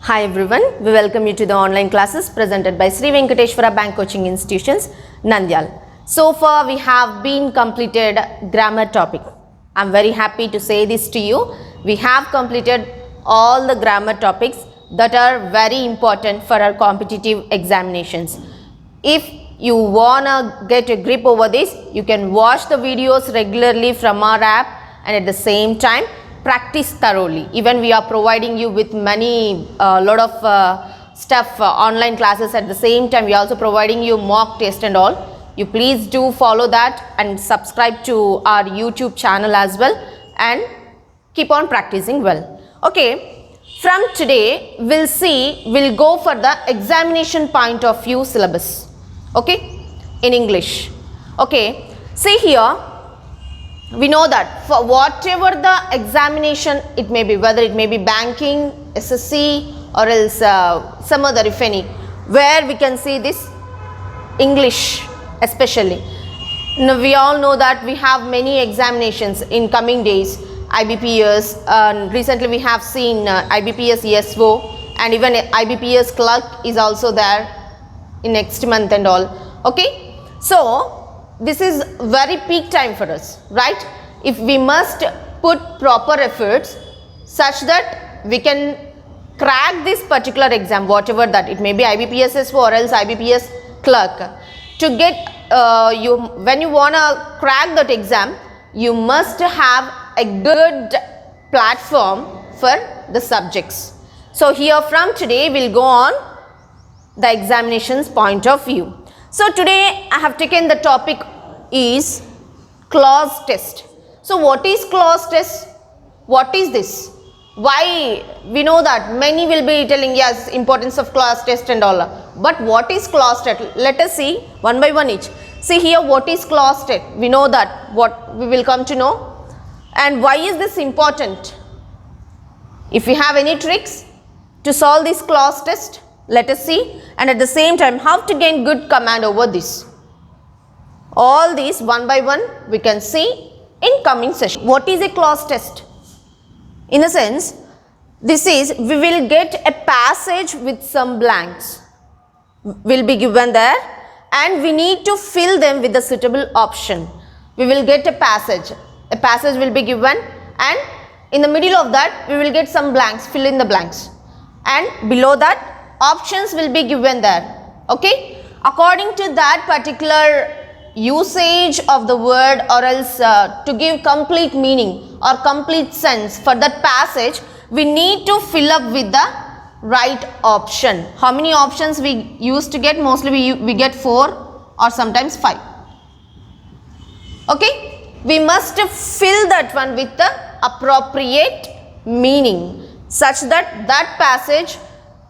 Hi everyone, we welcome you to the online classes presented by Sri Venkateshwara Bank Coaching Institutions, Nandyal. So far we have been completed grammar topic. I am very happy to say this to you. We have completed all the grammar topics that are very important for our competitive examinations. If you wanna get a grip over this, you can watch the videos regularly from our app and at the same time practice thoroughly. Even we are providing you with many lot of stuff, online classes. At the same time we are also providing you mock test and all. You please do follow that and subscribe to our YouTube channel as well and keep on practicing well. Okay, from today we'll go for the examination point of view syllabus. Okay, in English. Okay, see here, we know that for whatever the examination it may be, whether it may be banking, SSC or else some other, if any, where we can see this English especially. Now we all know that we have many examinations in coming days, IBPS, recently we have seen IBPS ESO and even IBPS clerk is also there in next month and all. Okay, so this is very peak time for us, right? If we must put proper efforts such that we can crack this particular exam, whatever that it may be, IBPS or else IBPS clerk, to get when you wanna crack that exam, you must have a good platform for the subjects. So here from today we'll go on the examinations point of view. So today I have taken the topic is clause test. So what is clause test? What is this? Why? We know that many will be telling yes, importance of clause test and all. But what is clause test? Let us see one by one each. See here, what is clause test? We know that, what we will come to know. And why is this important? If you have any tricks to solve this clause test, let us see. And at the same time, how to gain good command over this. All these one by one we can see in coming session. What is a clause test? In a sense, this is, we will get a passage with some blanks will be given there and we need to fill them with the suitable option. We will get a passage will be given and in the middle of that we will get some blanks, fill in the blanks, and below that options will be given there. Okay, according to that particular usage of the word or else to give complete meaning or complete sense for that passage, we need to fill up with the right option. How many options we used to get? Mostly we get 4 or sometimes 5. Okay, we must fill that one with the appropriate meaning such that that passage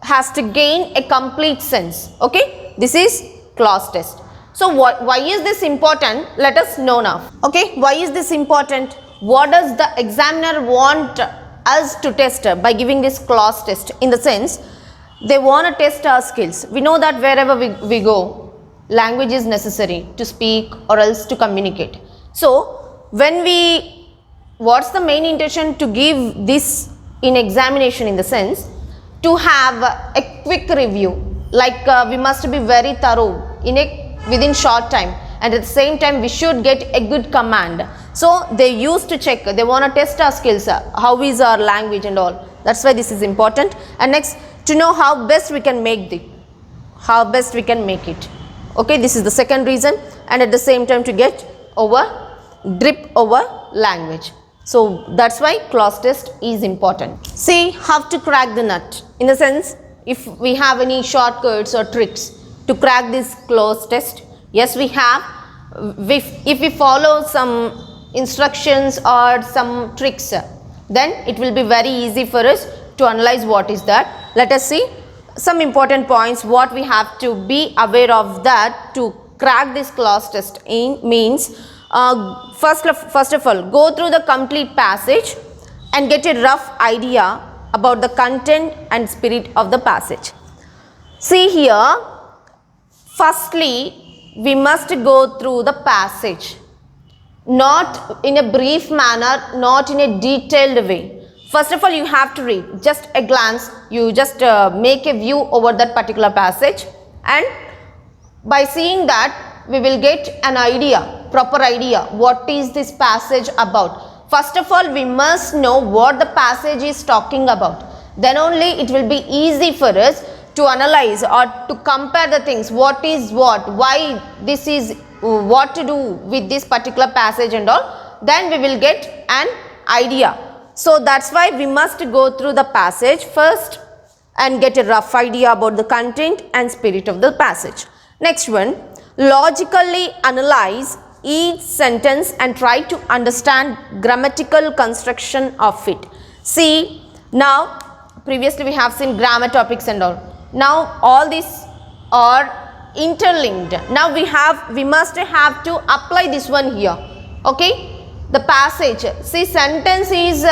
has to gain a complete sense. Okay, this is clause test. So why is this important? Let us know now. Okay, why is this important? What does the examiner want us to test by giving this clause test? In the sense, they want to test our skills. We know that wherever we go, language is necessary to speak or else to communicate. So when what's the main intention to give this in examination? In the sense, to have a quick review, like we must be very thorough within short time, and at the same time we should get a good command. So they used to check, they want to test our skills, how is our language and all. That's why this is important. And next, to know how best we can make it. Okay, this is the second reason, and at the same time to get grip over language. So that's why clause test is important. See how to crack the nut. In the sense, if we have any shortcuts or tricks to crack this clause test, yes we have. If we follow some instructions or some tricks, then it will be very easy for us to analyze what is that. Let us see some important points what we have to be aware of that to crack this clause test means. First of all, go through the complete passage and get a rough idea about the content and spirit of the passage. See here, firstly we must go through the passage, not in a brief manner, not in a detailed way. First of all, you have to read just a glance. You just make a view over that particular passage, and by seeing that we will get an idea, proper idea, what is this passage about. First of all, we must know what the passage is talking about. Then only it will be easy for us to analyze or to compare the things. What is what, why this is, what to do with this particular passage and all. Then we will get an idea. So that's why we must go through the passage first and get a rough idea about the content and spirit of the passage. Next one, logically analyze each sentence and try to understand grammatical construction of it. See, now previously we have seen grammar topics and all. Now all these are interlinked. Now we must have to apply this one here. Okay, the passage. See, sentence is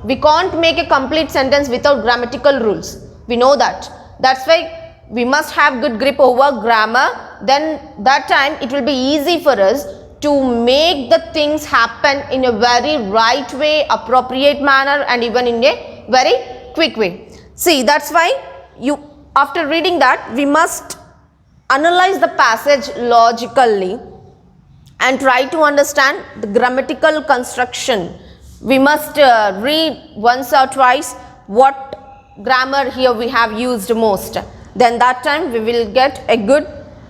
we can't make a complete sentence without grammatical rules. We know that. That's why we must have good grip over grammar. Then that time it will be easy for us to make the things happen in a very right way, appropriate manner, and even in a very quick way. See, that's why after reading that, we must analyze the passage logically and try to understand the grammatical construction. We must read once or twice what grammar here we have used most. Then that time we will get a good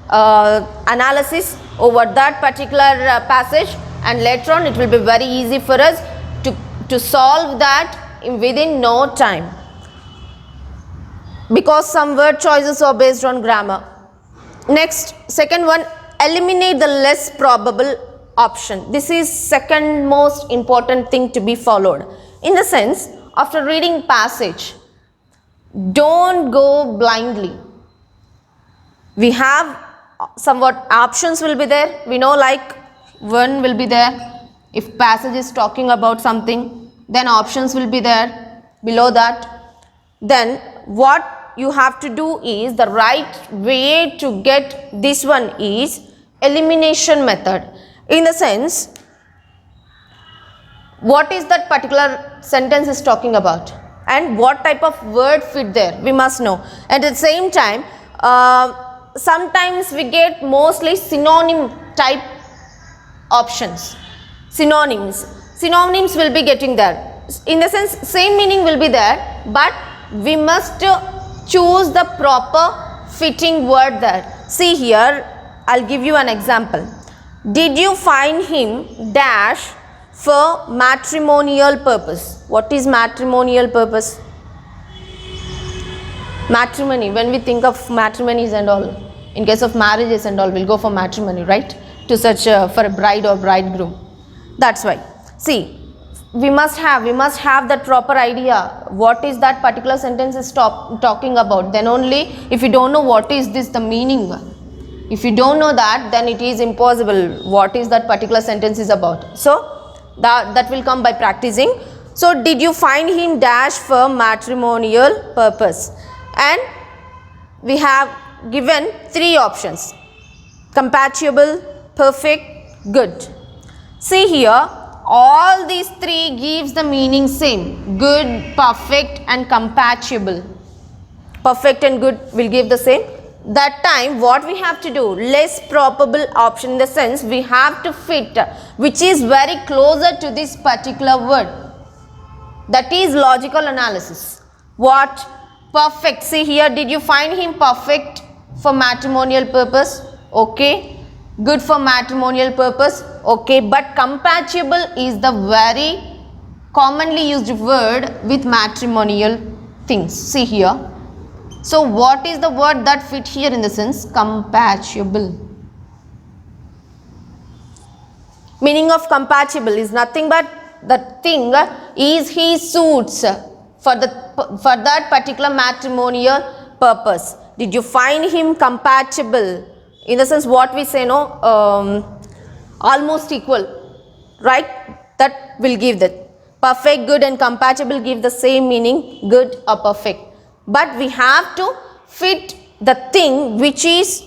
analysis over that particular passage, and later on it will be very easy for us to solve that within no time, because some word choices are based on grammar. Next, second one, eliminate the less probable option. This is second most important thing to be followed. In the sense, after reading passage, don't go blindly. We have somewhat options will be there. We know like one will be there. If passage is talking about something, then options will be there below that. Then what you have to do is, the right way to get this one is elimination method. In the sense, what is that particular sentence is talking about and what type of word fit there, we must know. And at the same time, sometimes we get mostly synonym type options. Synonyms will be getting there. In the sense, same meaning will be there, but we must choose the proper fitting word there. See here, I'll give you an example. Did you find him dash for matrimonial purpose? What is matrimonial purpose? Matrimony, when we think of matrimonies and all, in case of marriages and all, we'll go for matrimony, right? To search for a bride or bridegroom. That's why. See, we must have that proper idea. What is that particular sentence is talking about? Then only, if you don't know what is this, the meaning. If you don't know that, then it is impossible what is that particular sentence is about. So, that will come by practicing. So, did you find him dash for matrimonial purpose? And we have given three options: compatible, perfect, good. See here, all these three gives the meaning same: good, perfect and compatible. Perfect and good will give the same. That time what we have to do, less probable option, in the sense we have to fit which is very closer to this particular word. That is logical analysis. What? Perfect. See here, did you find him perfect for matrimonial purpose? Okay. Good for matrimonial purpose? Okay. But compatible is the very commonly used word with matrimonial things. See here. So what is the word that fit here in the sense? Compatible. Meaning of compatible is nothing but the thing is he suits for that particular matrimonial purpose. Did you find him compatible? In the sense what we say, no, almost equal, right? That will give that. Perfect, good and compatible give the same meaning, good or perfect. But we have to fit the thing which is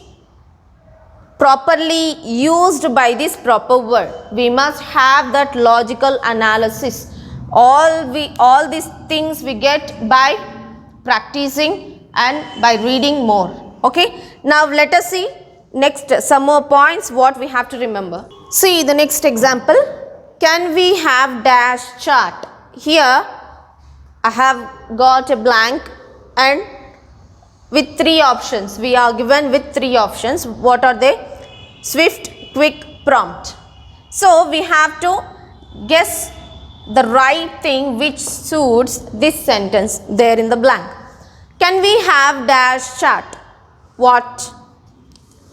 properly used by this proper word. We must have that logical analysis. All these things we get by practicing and by reading more. Okay, now let us see next some more points what we have to remember. See the next example. Can we have dash chart? Here I have got a blank and with three options. We are given with three options. What are they? Swift, quick, prompt. So we have to guess the right thing which suits this sentence there in the blank. Can we have dash chart? What?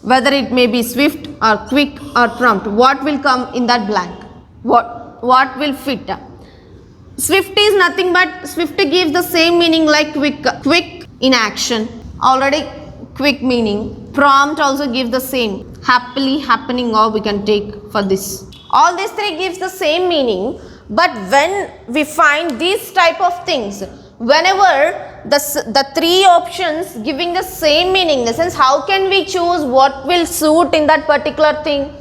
Whether it may be swift or quick or prompt, what will come in that blank? What will fit? Swift is nothing but swift gives the same meaning like quick. Quick in action, already quick meaning. Prompt also gives the same, happily happening, or we can take for this. All these three gives the same meaning, but when we find these type of things, whenever the three options giving the same meaning, in the sense how can we choose what will suit in that particular thing?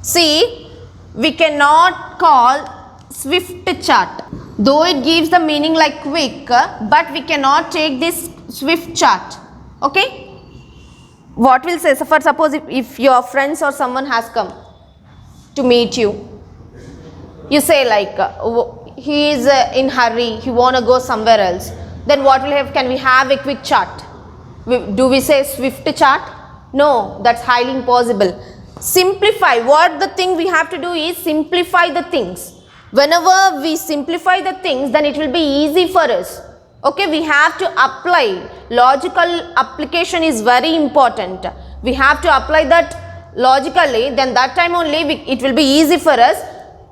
See, we cannot call swift chart, though it gives the meaning like quick, but we cannot take this swift chart. Okay, what will say? So for suppose if your friends or someone has come to meet you, you say like he is in hurry, he want to go somewhere else, then what will have? Can we have a quick chart? Do we say swift chart? No, that's highly impossible. Simplify. What the thing we have to do is simplify the things. Whenever we simplify the things, then it will be easy for us. Okay, we have to apply. Logical application is very important. We have to apply that logically, then that time only it will be easy for us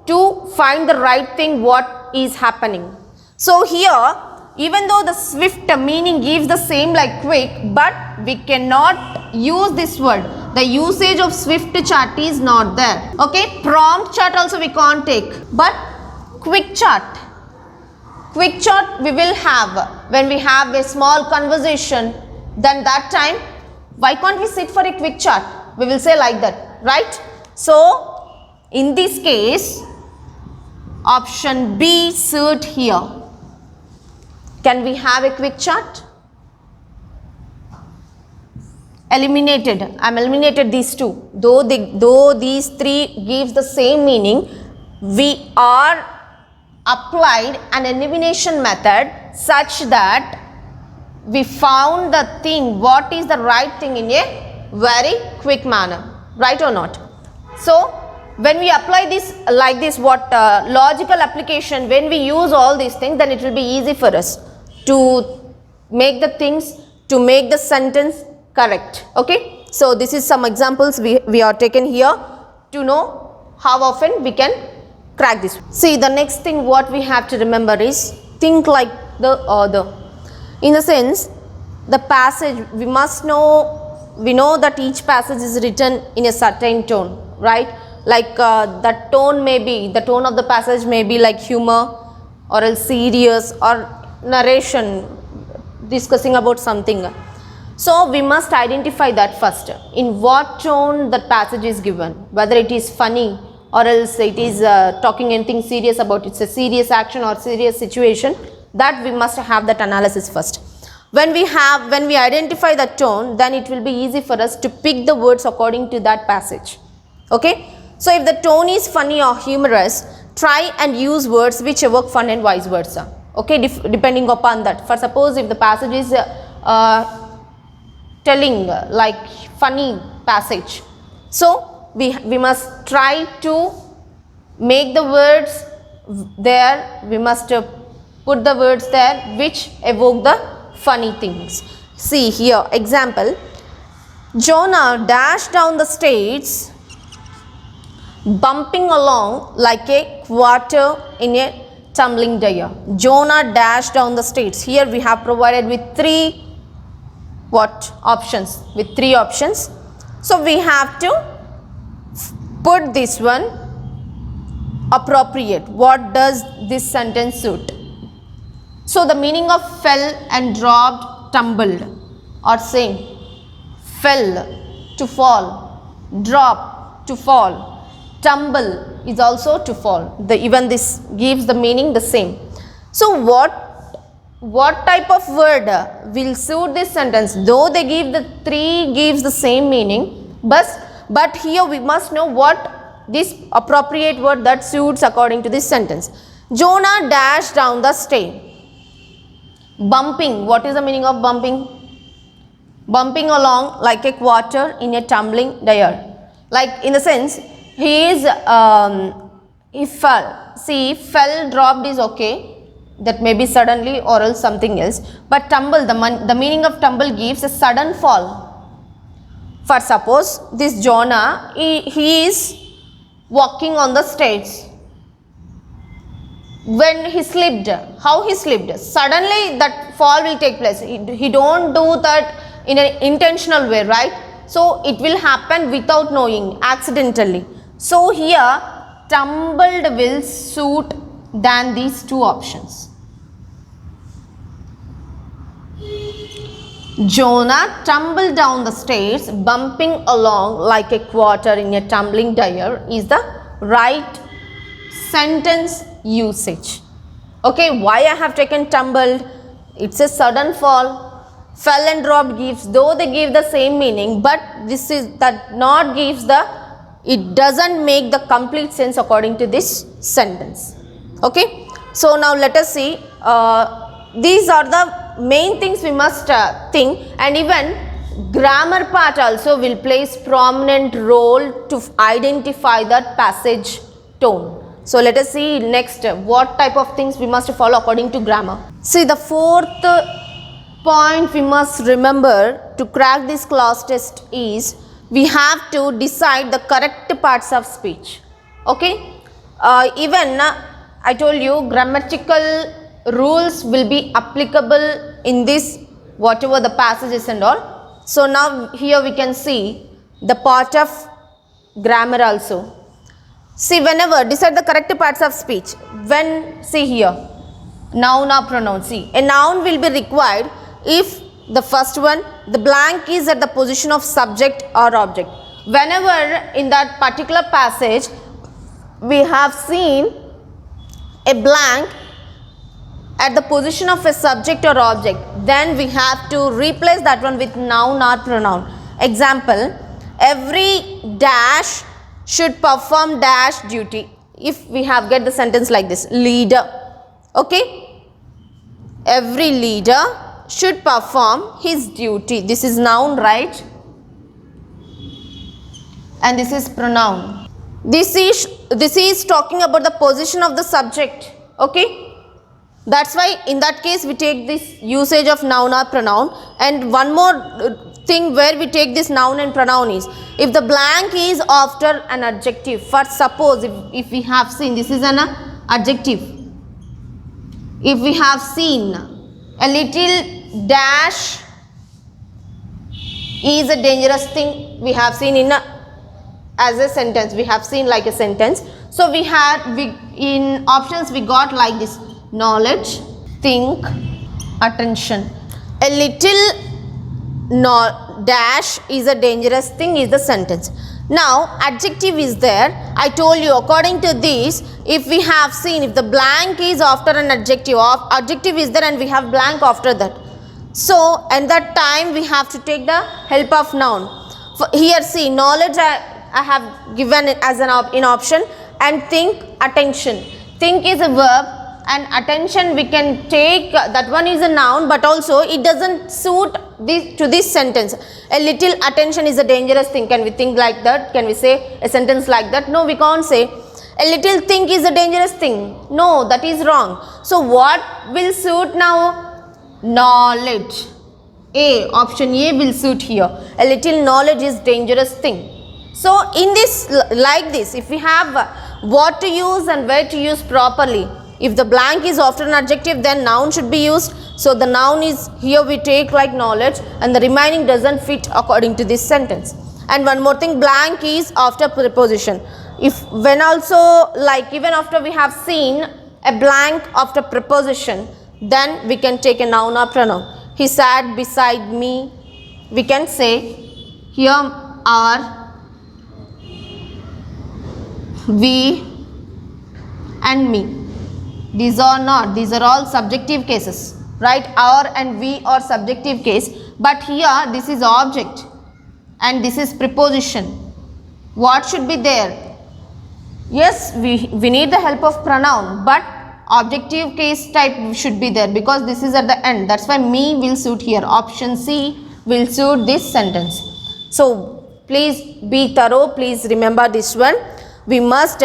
to find the right thing what is happening. So here, even though the swift meaning gives the same like quick, but we cannot use this word. The usage of swift chart is not there. Okay, prompt chart also we can't take, but quick chart. Quick chart we will have when we have a small conversation, then that time why can't we sit for a quick chart? We will say like that, right? So in this case, option B suit here. Can we have a quick chart? Eliminated. I am eliminated these two. Though these three gives the same meaning, we are applied an elimination method such that we found the thing, what is the right thing in a very quick manner, right or not? So when we apply this like this, what logical application, when we use all these things, then it will be easy for us to make the things, to make the sentence correct. Okay, so this is some examples we are taken here to know how often we can crack this. See, the next thing what we have to remember is think like the author. In the sense, the passage we must know, we know that each passage is written in a certain tone, right? Like the tone may be, the tone of the passage may be like humor or else serious or narration discussing about something. So we must identify that first, in what tone the passage is given, whether it is funny or else it is talking anything serious about, it's a serious action or serious situation, that we must have that analysis first. When we identify that tone, then it will be easy for us to pick the words according to that passage. Okay, so if the tone is funny or humorous, try and use words which evoke fun and vice versa. Okay, depending upon that. For suppose if the passage is telling like funny passage, so we must try to make the words there, we must put the words there which evoke the funny things. See here, example, Jonah dashed down the stairs bumping along like a quarter in a tumbling deer. Jonah dashed down the stairs. Here we have provided with three options, with three options. So we have to put this one appropriate. What does this sentence suit? So the meaning of fell and dropped, tumbled, or same. Fell, to fall, drop, to fall, tumble is also to fall. Even this gives the meaning the same. So what type of word will suit this sentence? Though they give the three gives the same meaning, but here we must know what this appropriate word that suits according to this sentence. Jonah dashed down the stair. Bumping. What is the meaning of bumping? Bumping along like a quarter in a tumbling deer. Like in the sense, he fell. See, fell, dropped is okay. That may be suddenly or else something else. But tumble, the meaning of tumble gives a sudden fall. For suppose this Jonah, he is walking on the stairs. When he slipped, how he slipped? Suddenly that fall will take place. He don't do that in an intentional way, right? So it will happen without knowing, accidentally. So here tumbled will suit than these two options. Jonah tumbled down the stairs, bumping along like a quarter in a tumbling deer is the right sentence usage. Okay, why I have taken tumbled? It's a sudden fall. Fell and dropped gives, though they give the same meaning, but this is that not gives the, it doesn't make the complete sense according to this sentence. Okay, so now let us see, these are the main things we must think, and even grammar part also will plays prominent role to identify that passage tone. So let us see next what type of things we must follow according to grammar. See, the fourth point we must remember to crack this class test is we have to decide the correct parts of speech. Okay, even I told you grammatical rules will be applicable in this whatever the passages and all. So now here we can see the part of grammar also. See, whenever decide the correct parts of speech, when see here noun or pronoun. See, a noun will be required if the first one, the blank is at the position of subject or object. Whenever in that particular passage we have seen a blank at the position of a subject or object, then we have to replace that one with noun or pronoun. Example, every dash should perform dash duty. If we have get the sentence like this, leader. Okay, every leader should perform his duty. This is noun, right? And this is pronoun. This is talking about the position of the subject. Okay, that's why in that case we take this usage of noun or pronoun. And one more thing where we take this noun and pronoun is if the blank is after an adjective. For suppose if we have seen, this is an adjective. If we have seen a little dash is a dangerous thing, we have seen in as a sentence, we have seen like a sentence. So we in options we got like this: knowledge, think, attention. A little dash is a dangerous thing is the sentence. Now adjective is there. I told you according to this, if we have seen, if the blank is after an adjective, adjective is there and we have blank after that, so at that time we have to take the help of noun. Here see, knowledge I have given it as in option, and think, attention. Think is a verb and attention we can take, that one is a noun, but also it doesn't suit to this sentence. A little attention is a dangerous thing. Can we think like that? Can we say a sentence like that? No, we can't say. A little think is a dangerous thing. No, that is wrong. So what will suit now? Knowledge. Option A will suit here. A little knowledge is dangerous thing. So in this, like this, if we have what to use and where to use properly, if the blank is after an adjective, then noun should be used. So the noun is here we take like knowledge, and the remaining doesn't fit according to this sentence. And one more thing, blank is after preposition. If when also like even after we have seen a blank after preposition, then we can take a noun or pronoun. He sat beside me. We can say here are we and me. These are not, these are all subjective cases, right? Our and we are subjective case, but here this is object and this is preposition. What should be there? Yes, we need the help of pronoun, but objective case type should be there because this is at the end. That's why me will suit here. Option C will suit this sentence. So please be thorough, please remember this one. We must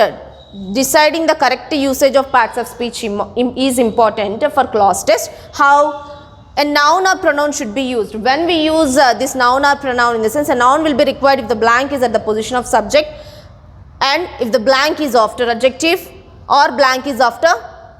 deciding the correct usage of parts of speech is important for clause test. How a noun or pronoun should be used. When we use this noun or pronoun, in the sense a noun will be required if the blank is at the position of subject and if the blank is after adjective or blank is after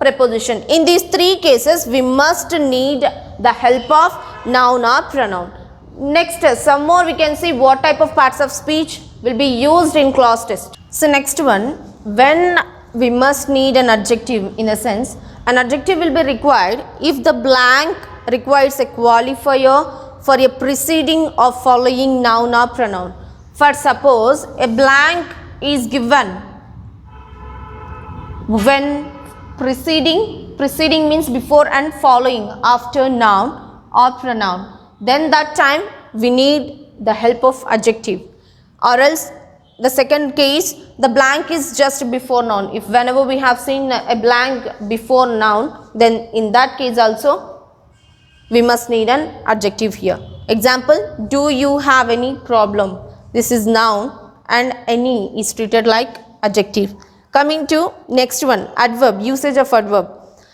preposition. In these three cases we must need the help of noun or pronoun. Next, some more we can see what type of parts of speech will be used in clause test. So next one, when we must need an adjective, in a sense an adjective will be required if the blank requires a qualifier for a preceding or following noun or pronoun. For suppose a blank is given when preceding means before and following after noun or pronoun, then that time we need the help of adjective. Or else the second case, the blank is just before noun. If whenever we have seen a blank before noun, then in that case also we must need an adjective here. Example, do you have any problem? This is noun and any is treated like adjective. Coming to next one, adverb, usage of adverb.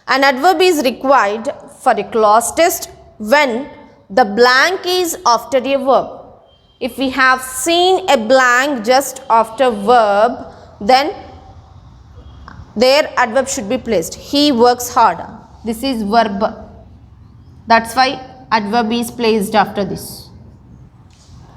An adverb is required for a clause test when the blank is after a verb. If we have seen a blank just after verb, then their adverb should be placed. He works hard. This is verb. That's why adverb is placed after this.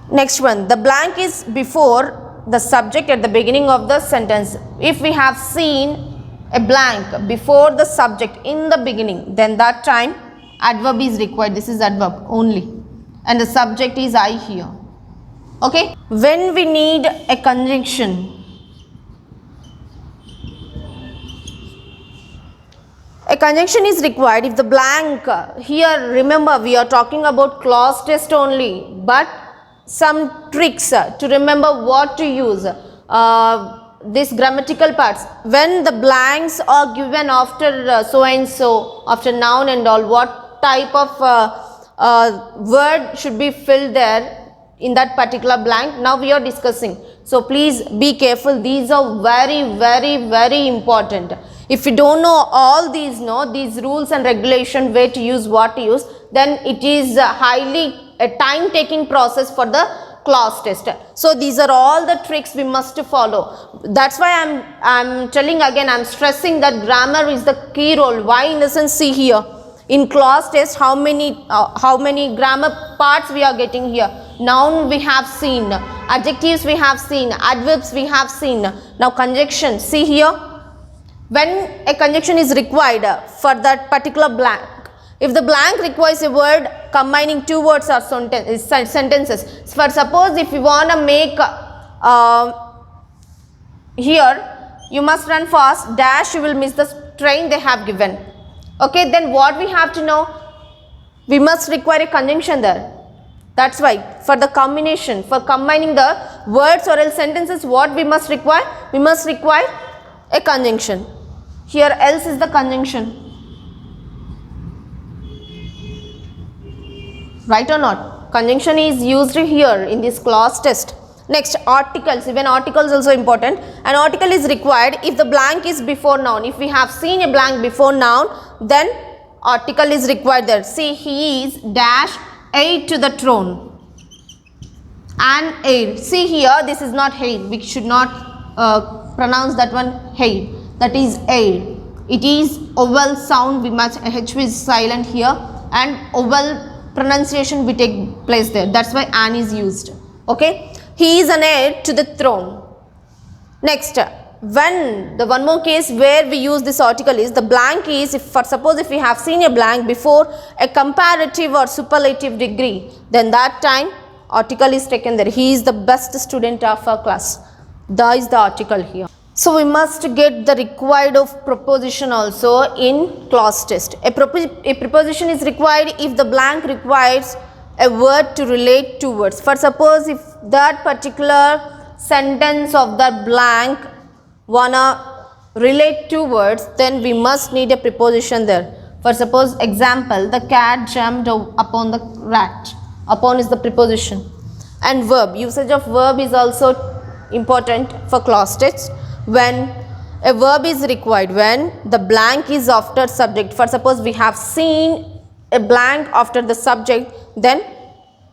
Next one, the blank is before the subject at the beginning of the sentence. If we have seen a blank before the subject in the beginning, then that time adverb is required. This is adverb only and the subject is I here. Okay, when we need a conjunction, a conjunction is required if the blank, here remember we are talking about clause test only, but some tricks to remember what to use, these grammatical parts. When the blanks are given after so and so, after noun and all, what type of word should be filled there in that particular blank, now we are discussing. So please be careful, these are very important. If you don't know all these, these rules and regulation, where to use, what to use, then it is highly a time taking process for the clause test. So these are all the tricks we must follow. That's why I'm telling again, I'm stressing that grammar is the key role. Why? In the sense, see here in clause test how many grammar parts we are getting here. Noun we have seen, adjectives we have seen, adverbs we have seen. Now conjunction, see here, when a conjunction is required for that particular blank, if the blank requires a word combining two words or sentences. For suppose if you want to make here, you must run fast, dash, you will miss the train they have given. Okay, then what we have to know? We must require a conjunction there. That's why for the combination, for combining the words or else sentences, what we must require? We must require a conjunction. Here else is the conjunction. Right or not? Conjunction is used here in this clause test. Next, articles. Even articles also important. An article is required if the blank is before noun. If we have seen a blank before noun, then article is required there. See, he is dash heir to the throne. An heir. See here, this is not heir. We should not pronounce that one heir. That is heir. It is vowel sound. We must H is silent here, and vowel pronunciation we take place there. That's why an is used. Okay. He is an heir to the throne. Next, when the one more case where we use this article is the blank is, if for suppose if we have seen a blank before a comparative or superlative degree, then that time article is taken there. He is the best student of our class. The is the article here. So we must get the required of preposition also in clause test. A preposition is required if the blank requires a word to relate to words. For suppose if that particular sentence of that blank wanna relate to words, then we must need a preposition there. For suppose example, the cat jumped upon the rat. Upon is the preposition. And verb, usage of verb is also important for clause test. When a verb is required, when the blank is after subject. For suppose we have seen a blank after the subject, then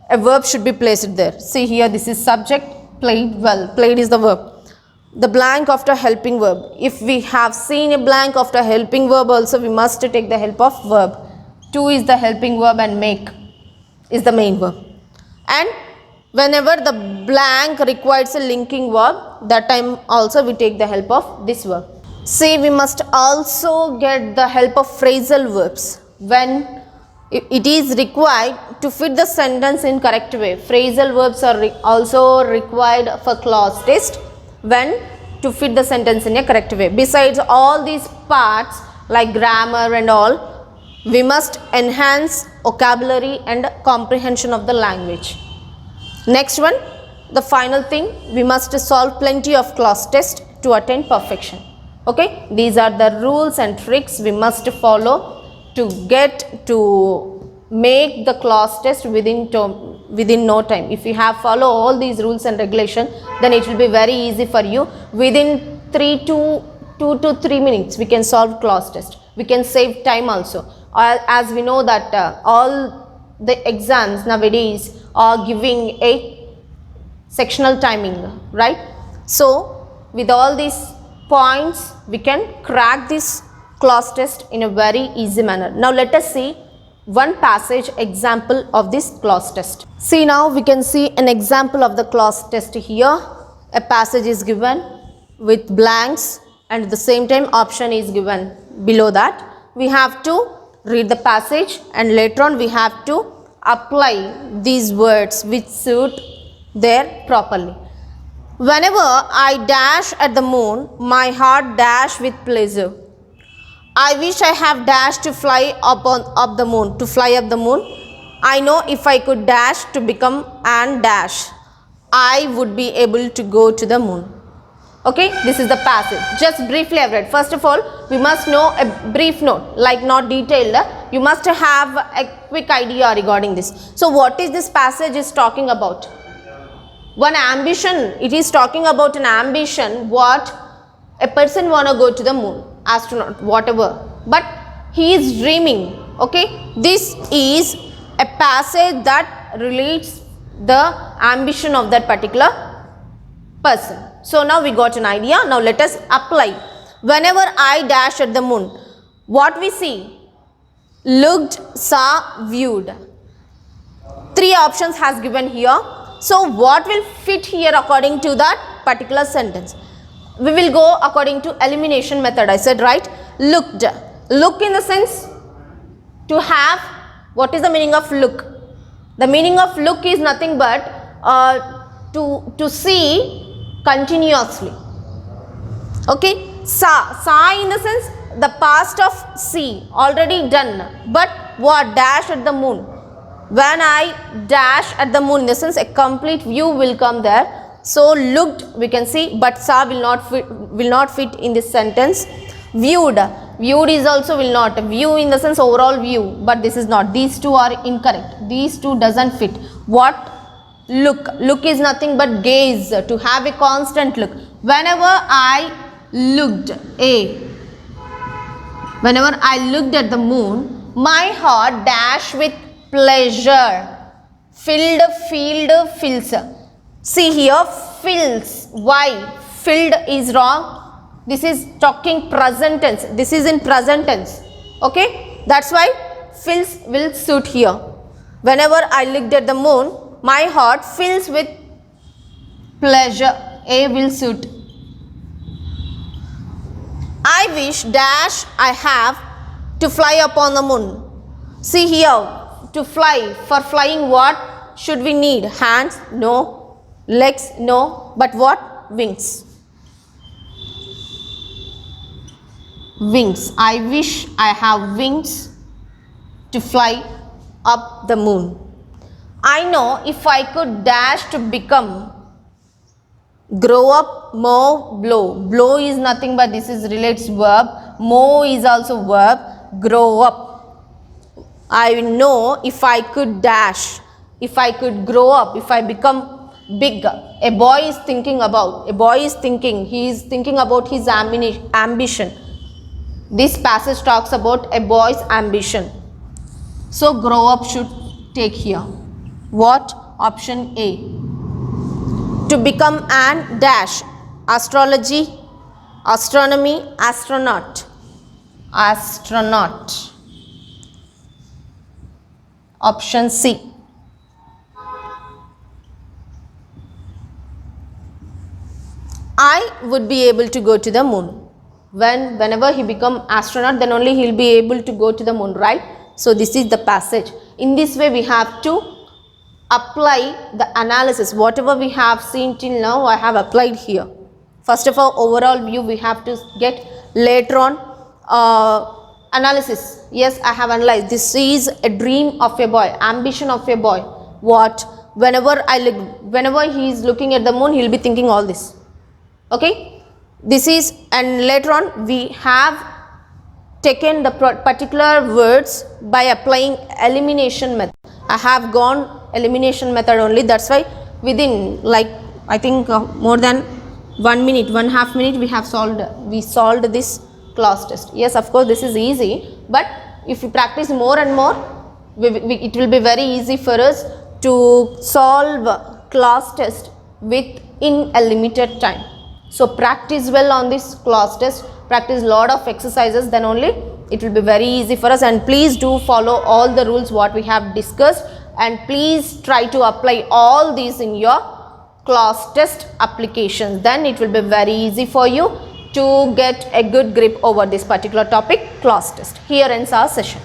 a verb should be placed there. See here, this is subject, played well. Played is the verb. The blank after helping verb. If we have seen a blank after helping verb also, we must take the help of verb. To is the helping verb and make is the main verb. And whenever the blank requires a linking verb, that time also we take the help of this verb. See, we must also get the help of phrasal verbs when it is required to fit the sentence in correct way. Phrasal verbs are also required for clause test when to fit the sentence in a correct way. Besides all these parts like grammar and all, we must enhance vocabulary and comprehension of the language. Next one, the final thing, we must solve plenty of clause test to attain perfection. Okay, these are the rules and tricks we must follow to make the clause test within no time. If you have follow all these rules and regulation, then it will be very easy for you. Within 2 to 3 minutes, we can solve clause test. We can save time also. As we know that all the exams nowadays are giving a sectional timing, right? So with all these points, we can crack this clause test in a very easy manner. Now let us see one passage example of this clause test. See, now we can see an example of the clause test here. A passage is given with blanks and at the same time option is given below that. We have to read the passage and later on we have to apply these words which suit there properly. Whenever I dash at the moon, my heart dash with pleasure. I wish I have dashed to fly up the moon. To fly up the moon. I know if I could dash to become and dash, I would be able to go to the moon. Okay, this is the passage. Just briefly I've read. First of all, we must know a brief note, like not detailed. You must have a quick idea regarding this. So what is this passage is talking about? One ambition. It is talking about an ambition, what a person wanna go to the moon, astronaut, whatever, but he is dreaming. Okay, this is a passage that relates the ambition of that particular person. So now we got an idea. Now let us apply. Whenever I dash at the moon, what we see? Looked, saw, viewed. 3 options has given here. So what will fit here according to that particular sentence? We will go according to elimination method. I said, right? Looked. Look in the sense to have. What is the meaning of look? The meaning of look is nothing but to see continuously. Okay. Saw in the sense the past of see, already done. But what? Dash at the moon. When I dash at the moon, in the sense a complete view will come there. So looked we can see, but saw will not fit in this sentence. Viewed. Viewed is also will not. View in the sense overall view, but this is not. These two are incorrect. These two doesn't fit. What? Look. Look is nothing but gaze, to have a constant look. Whenever I looked, whenever I looked at the moon, my heart dashed with pleasure. Filled, field, fills. See here, fills. Why? Filled is wrong. This is talking present tense. This is in present tense. Okay? That's why fills will suit here. Whenever I looked at the moon, my heart fills with pleasure. A will suit. I wish dash I have to fly upon the moon. See here, to fly. For flying what should we need? Hands? No. Legs? No. But what? Wings. wings. I wish I have wings to fly up the moon. I know if I could dash to become, grow up, mow, blow. Blow is nothing but this is relates verb. Mow is also verb. Grow up. I know if I could dash, if I could grow up, if I become big. A boy is thinking about, he is thinking about his ambition. This passage talks about a boy's ambition. So grow up should take here. What? Option A. To become an dash. Astrology, astronomy, astronaut. Astronaut. Option C. I would be able to go to the moon. Whenever he become astronaut, then only he will be able to go to the moon, right? So this is the passage. In this way we have to apply the analysis. Whatever we have seen till now, I have applied here. First of all, overall view we have to get. Later on, analysis. Yes, I have analyzed. This is a dream of a boy, ambition of a boy. What? Whenever he is looking at the moon, he will be thinking all this. Okay? This is, and later on we have taken the particular words by applying elimination method. I have gone elimination method only. That's why within like I think more than 1 minute, 1.5 minute we solved this class test. Yes, of course this is easy, but if we practice more and more, it will be very easy for us to solve class test in a limited time. So practice well on this class test, practice lot of exercises, then only it will be very easy for us. And please do follow all the rules what we have discussed, and please try to apply all these in your class test applications. Then it will be very easy for you to get a good grip over this particular topic, class test. Here ends our session.